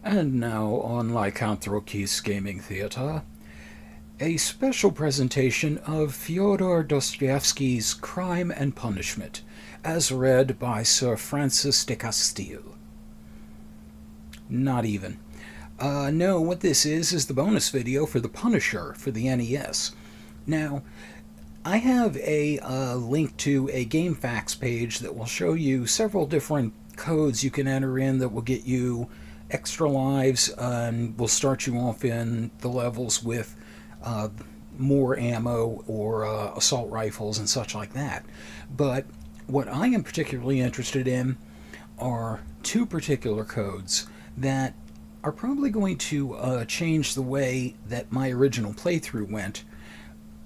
And now on Lycanthropy's Gaming Theatre, a special presentation of Fyodor Dostoevsky's Crime and Punishment, as read by Sir Francis de Castile. Not even. No, what this is the bonus video for The Punisher for the NES. Now, I have a link to a GameFAQs page that will show you several different codes you can enter in that will get you extra lives and will start you off in the levels with more ammo or assault rifles and such like that. But what I am particularly interested in are two particular codes that are probably going to change the way that my original playthrough went.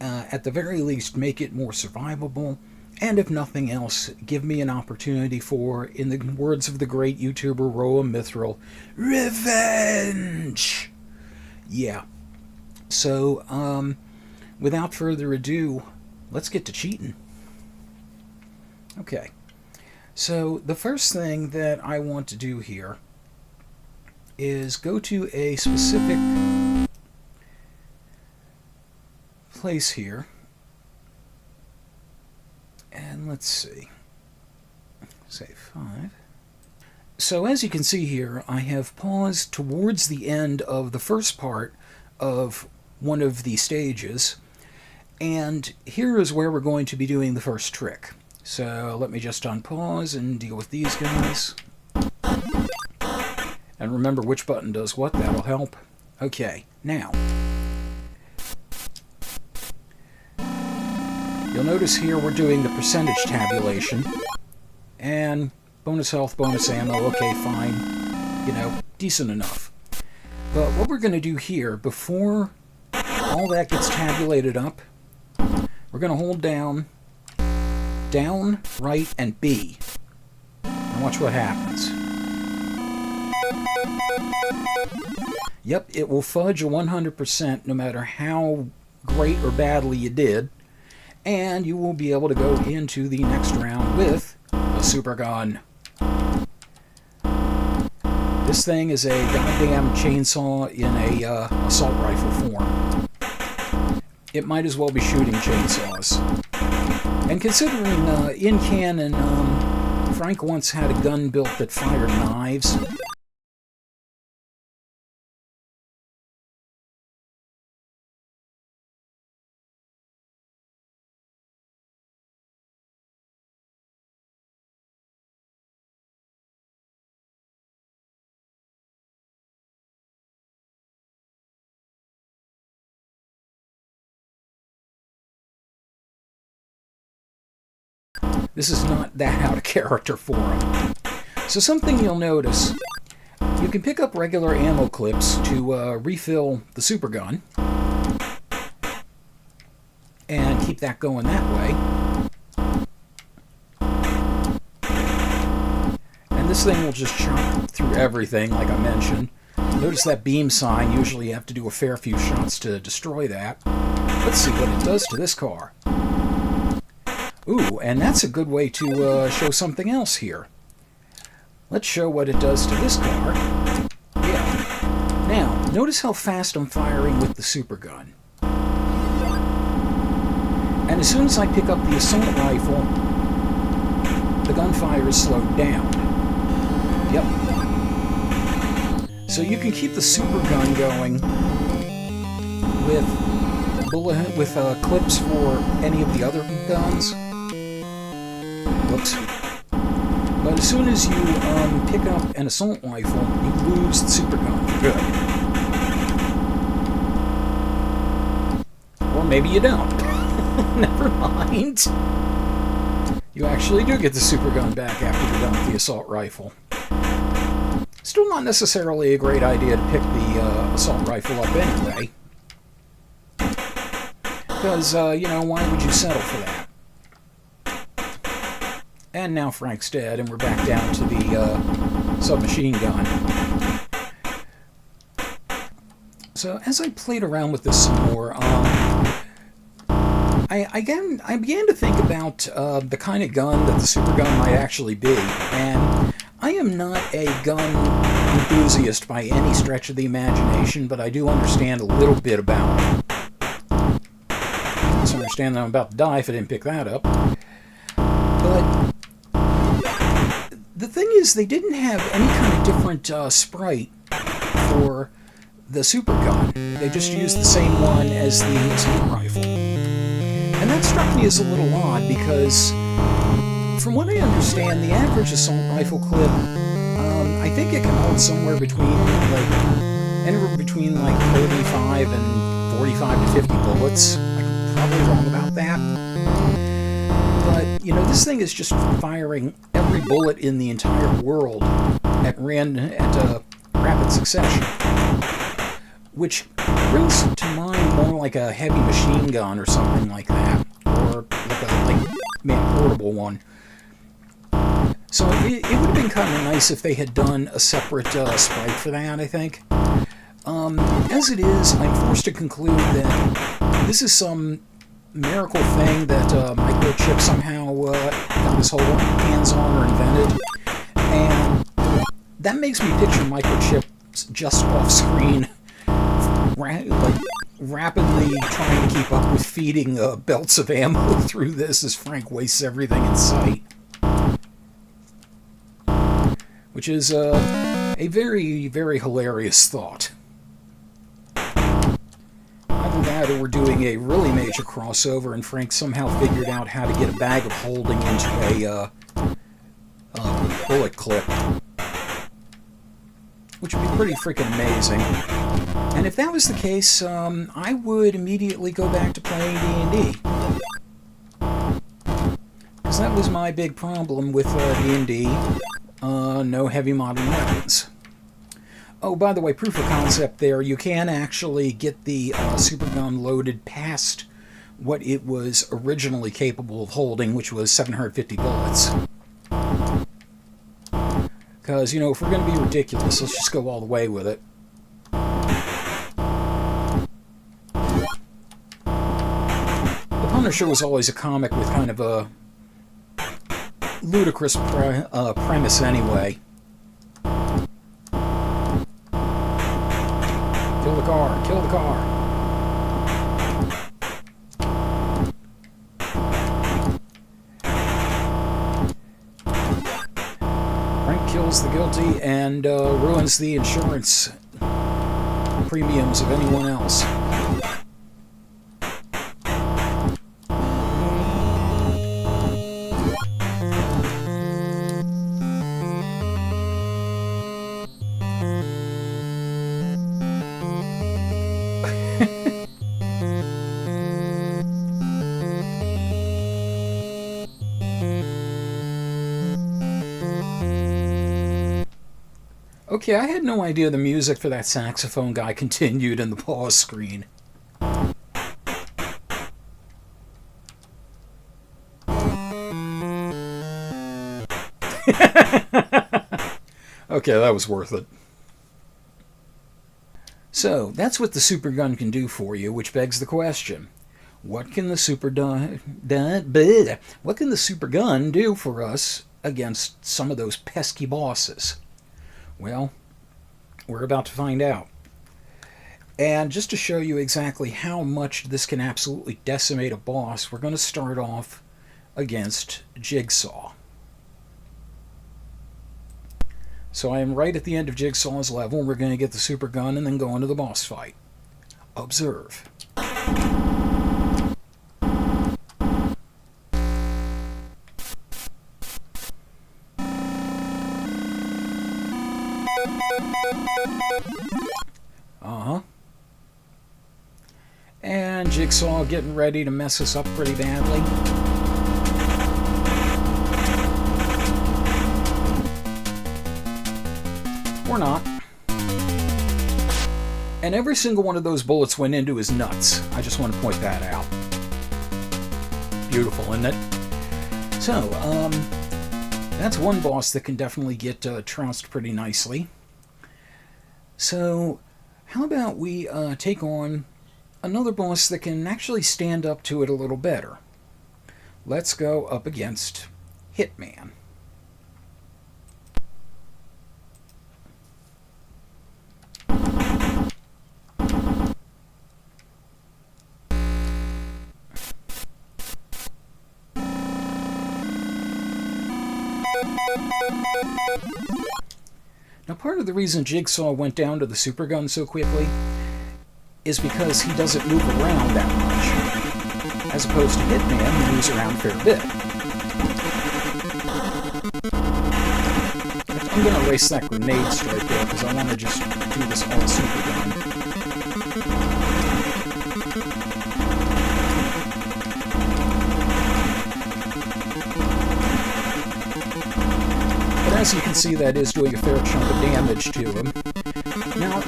At the very least, make it more survivable, and if nothing else, give me an opportunity for, in the words of the great YouTuber Roa Mithril, revenge! Yeah. So, without further ado, let's get to cheating. Okay. So, the first thing that I want to do here is go to a specific place here. And let's see. Say 5. So as you can see here, I have paused towards the end of the first part of one of the stages. And here is where we're going to be doing the first trick. So let me just unpause and deal with these guys. And remember which button does what, that'll help. Okay, now. You'll notice here we're doing the percentage tabulation. And bonus health, bonus ammo, okay, fine. You know, decent enough. But what we're going to do here, before all that gets tabulated up, we're going to hold down, right, and B. And watch what happens. Yep, it will fudge a 100% no matter how great or badly you did. And you will be able to go into the next round with a Supergun. This thing is a goddamn chainsaw in a assault rifle form. It might as well be shooting chainsaws. And considering in canon, Frank once had a gun built that fired knives. This is not that out of character for him. So something you'll notice, you can pick up regular ammo clips to refill the Supergun and keep that going that way. And this thing will just chomp through everything, like I mentioned. Notice that beam sign, usually you have to do a fair few shots to destroy that. Let's see what it does to this car. Ooh, and that's a good way to show something else here. Let's show what it does to this car. Yeah. Now, notice how fast I'm firing with the Supergun. And as soon as I pick up the assault rifle, the gunfire is slowed down. Yep. So you can keep the Supergun going with clips for any of the other guns. Whoops. But as soon as you pick up an assault rifle, you lose the Supergun for good. Or maybe you don't. Never mind. You actually do get the Supergun back after you're done with the assault rifle. Still not necessarily a great idea to pick the assault rifle up anyway. Because, you know, why would you settle for that? And now Frank's dead, and we're back down to the submachine gun. So as I played around with this some more, I began to think about the kind of gun that the Supergun might actually be. And I am not a gun enthusiast by any stretch of the imagination, but I do understand a little bit about it. I also understand that I'm about to die if I didn't pick that up. But the thing is, they didn't have any kind of different sprite for the Supergun. They just used the same one as the assault rifle. And that struck me as a little odd because, from what I understand, the average assault rifle clip, I think it can hold somewhere between, anywhere between 35 and 45 to 50 bullets. I'm probably wrong about that. But, this thing is just firing every bullet in the entire world at rapid succession. Which brings to mind more like a heavy machine gun or something like that. Or like a portable one. So it would have been kind of nice if they had done a separate sprite for that, I think. As it is, I'm forced to conclude that this is some miracle thing that Microchip somehow got his hands on or invented. And that makes me picture Microchip just off screen, rapidly trying to keep up with feeding belts of ammo through this as Frank wastes everything in sight. Which is a very, very hilarious thought. Either that or we're doing a really major crossover and Frank somehow figured out how to get a bag of holding into a bullet clip. Which would be pretty freaking amazing. And if that was the case, I would immediately go back to playing D&D. Because that was my big problem with D&D. No heavy modern weapons. Oh, by the way, proof of concept there, you can actually get the Supergun loaded past what it was originally capable of holding, which was 750 bullets. Because, if we're going to be ridiculous, let's just go all the way with it. The Punisher was always a comic with kind of a ludicrous premise anyway. Kill the car, kill the car. Frank kills the guilty and ruins the insurance premiums of anyone else. Okay, I had no idea the music for that saxophone guy continued in the pause screen. Okay, that was worth it. So, that's what the Supergun can do for you, which begs the question. What can the Supergun do for us against some of those pesky bosses? Well, we're about to find out. And just to show you exactly how much this can absolutely decimate a boss, we're going to start off against Jigsaw. So I am right at the end of Jigsaw's level. We're going to get the Supergun and then go into the boss fight. Observe. And Jigsaw getting ready to mess us up pretty badly. Or not. And every single one of those bullets went into his nuts. I just want to point that out. Beautiful, isn't it? So, that's one boss that can definitely get trounced pretty nicely. So, how about we take on another boss that can actually stand up to it a little better. Let's go up against Hitman. part of the reason Jigsaw went down to the Supergun so quickly is because he doesn't move around that much, as opposed to Hitman, who moves around a fair bit. I'm going to erase that grenade strike there, because I want to just do this all Supergun. But as you can see, that is doing a fair chunk of damage to him. Now,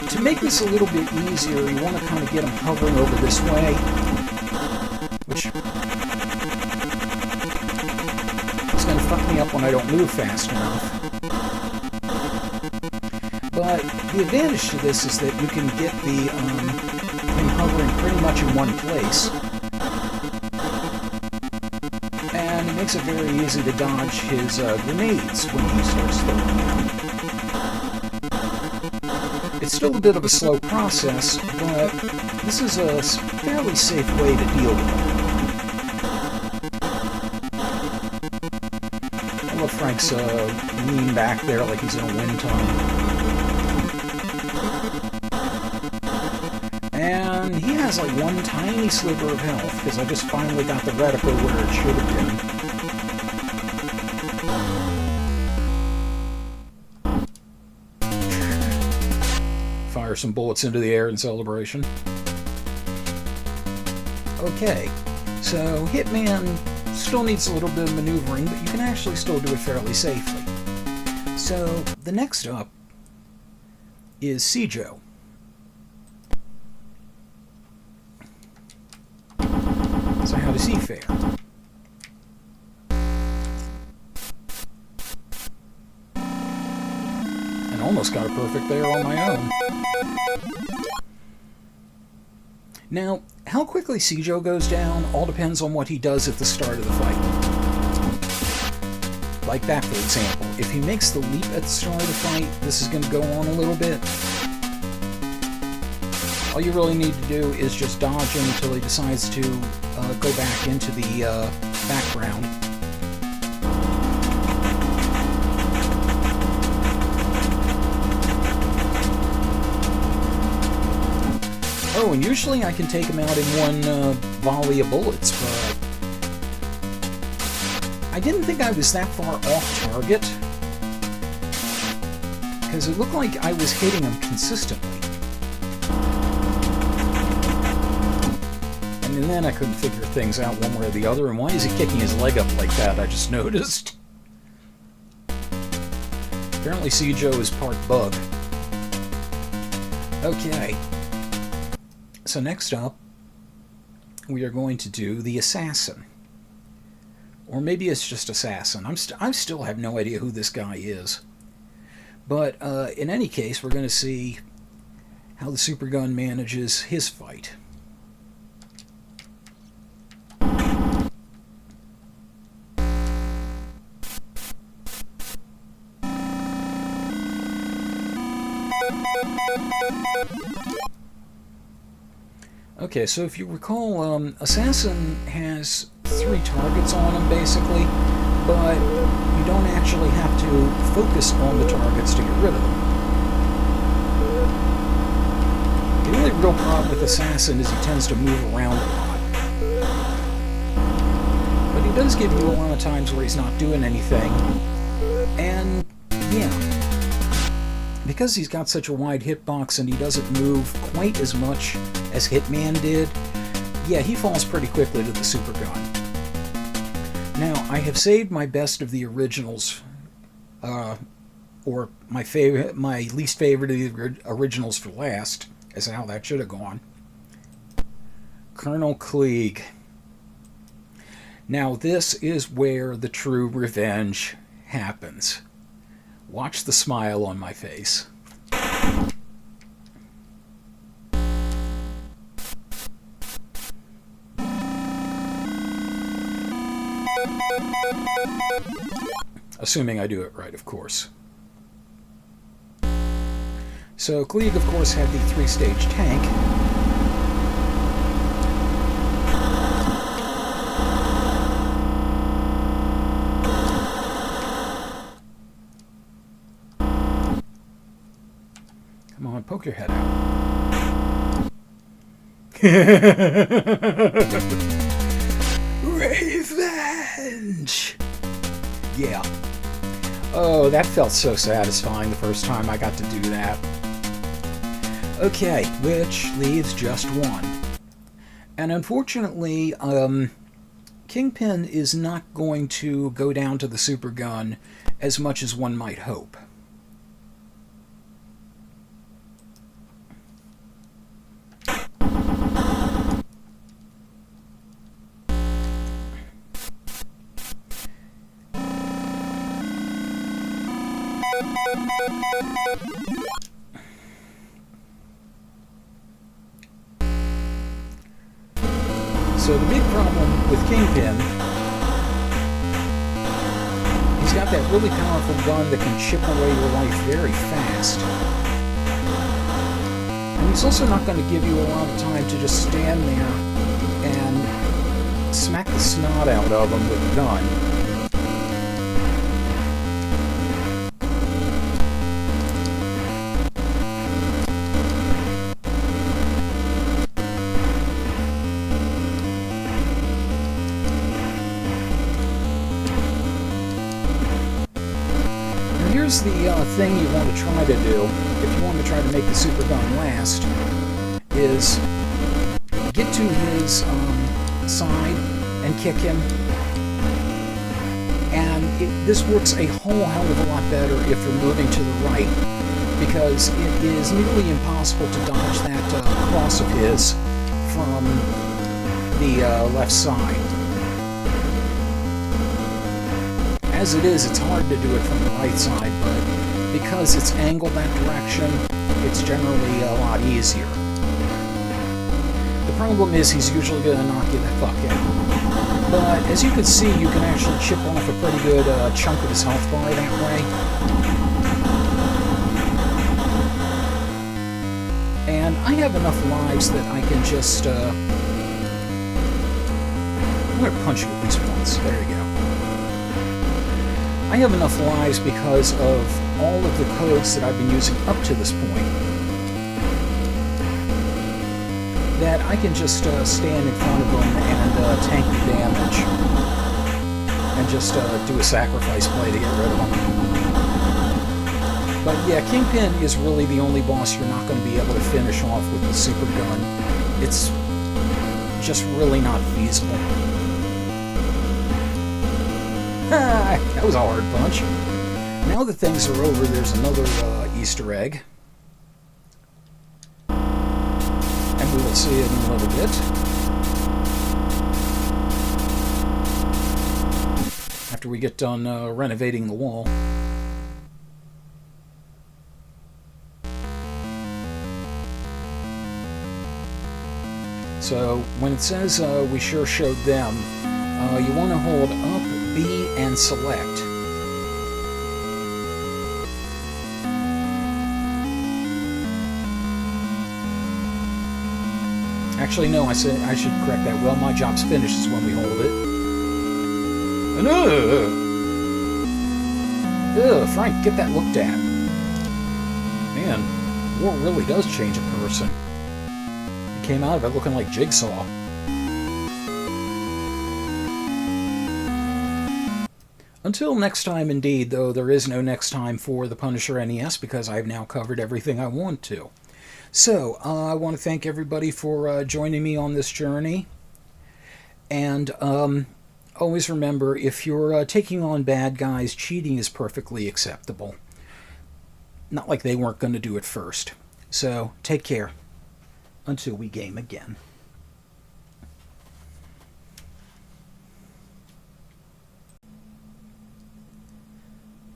to make this a little bit easier, you want to kind of get him hovering over this way, which is going to fuck me up when I don't move fast enough. But the advantage to this is that you can get the him hovering pretty much in one place, and it makes it very easy to dodge his grenades when he starts throwing them. It's still a bit of a slow process, but this is a fairly safe way to deal with it. I love Frank's lean back there like he's in a wind tunnel. And he has like one tiny sliver of health, because I just finally got the reticle where it should have been. Fire some bullets into the air in celebration. Okay, so Hitman still needs a little bit of maneuvering, but you can actually still do it fairly safely. So the next up is Joe. So how does he fare? And almost got a perfect there on my own. Now, how quickly Joe goes down all depends on what he does at the start of the fight. Like that, for example. If he makes the leap at the start of the fight, this is going to go on a little bit. All you really need to do is just dodge him until he decides to go back into the background. Oh, and usually I can take him out in one volley of bullets, but I didn't think I was that far off target, because it looked like I was hitting him consistently. And then I couldn't figure things out one way or the other, and why is he kicking his leg up like that, I just noticed. Apparently Joe is part bug. Okay. So next up, we are going to do the Assassin. Or maybe it's just Assassin. I still have no idea who this guy is. But in any case, we're going to see how the Supergun manages his fight. Okay, so if you recall, Assassin has 3 targets on him, basically, but you don't actually have to focus on the targets to get rid of them. The only real problem with Assassin is he tends to move around a lot. But he does give you a lot of times where he's not doing anything, and yeah. Because he's got such a wide hitbox and he doesn't move quite as much as Hitman did, yeah, he falls pretty quickly to the Supergun. Now, I have saved my best of the originals, or my least favorite of the originals for last, as how that should have gone. Colonel Klieg. Now, this is where the true revenge happens. Watch the smile on my face. Assuming I do it right, of course. So, Klieg, of course, had the 3-stage tank. Come on, poke your head out. Revenge! Yeah. Oh, that felt so satisfying the first time I got to do that. Okay, which leaves just one. And unfortunately, Kingpin is not going to go down to the Supergun as much as one might hope. So the big problem with Kingpin, he's got that really powerful gun that can chip away your life very fast. And he's also not going to give you a lot of time to just stand there and smack the snot out of him with a gun. Here's the thing you want to try to do, if you want to try to make the Supergun last, is get to his side and kick him. And this works a whole hell of a lot better if you're moving to the right, because it is nearly impossible to dodge that cross of his from the left side. As it is, it's hard to do it from the right side, but because it's angled that direction, it's generally a lot easier. The problem is he's usually going to knock you the fuck out. But as you can see, you can actually chip off a pretty good chunk of his health bar that way. And I have enough lives that I can just... I'm going to punch you at least once. There you go. I have enough lives because of all of the codes that I've been using up to this point that I can just stand in front of them and tank the damage and just do a sacrifice play to get rid of them. But yeah, Kingpin is really the only boss you're not going to be able to finish off with the Supergun. It's just really not feasible. That was a hard punch. Now that things are over, there's another Easter egg. And we will see it in a little bit. After we get done renovating the wall. So, when it says we sure showed them, you want to hold up, B, and select. Actually, no, I should correct that. Well, my job's finished is when we hold it. And, Frank, get that looked at. Man, war really does change a person. He came out of it looking like Jigsaw. Until next time, indeed, though there is no next time for the Punisher NES because I've now covered everything I want to. So, I want to thank everybody for joining me on this journey. And always remember, if you're taking on bad guys, cheating is perfectly acceptable. Not like they weren't going to do it first. So, take care. Until we game again.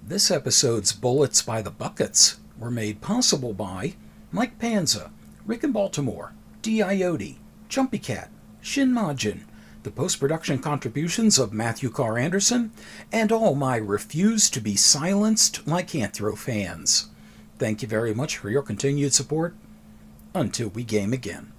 This episode's Bullets by the Buckets were made possible by Mike Panza, Rick in Baltimore, D.I.O.D., Jumpy Cat, Shin Majin, the post-production contributions of Matthew Carr Anderson, and all my refuse-to-be-silenced Lycanthro fans. Thank you very much for your continued support. Until we game again.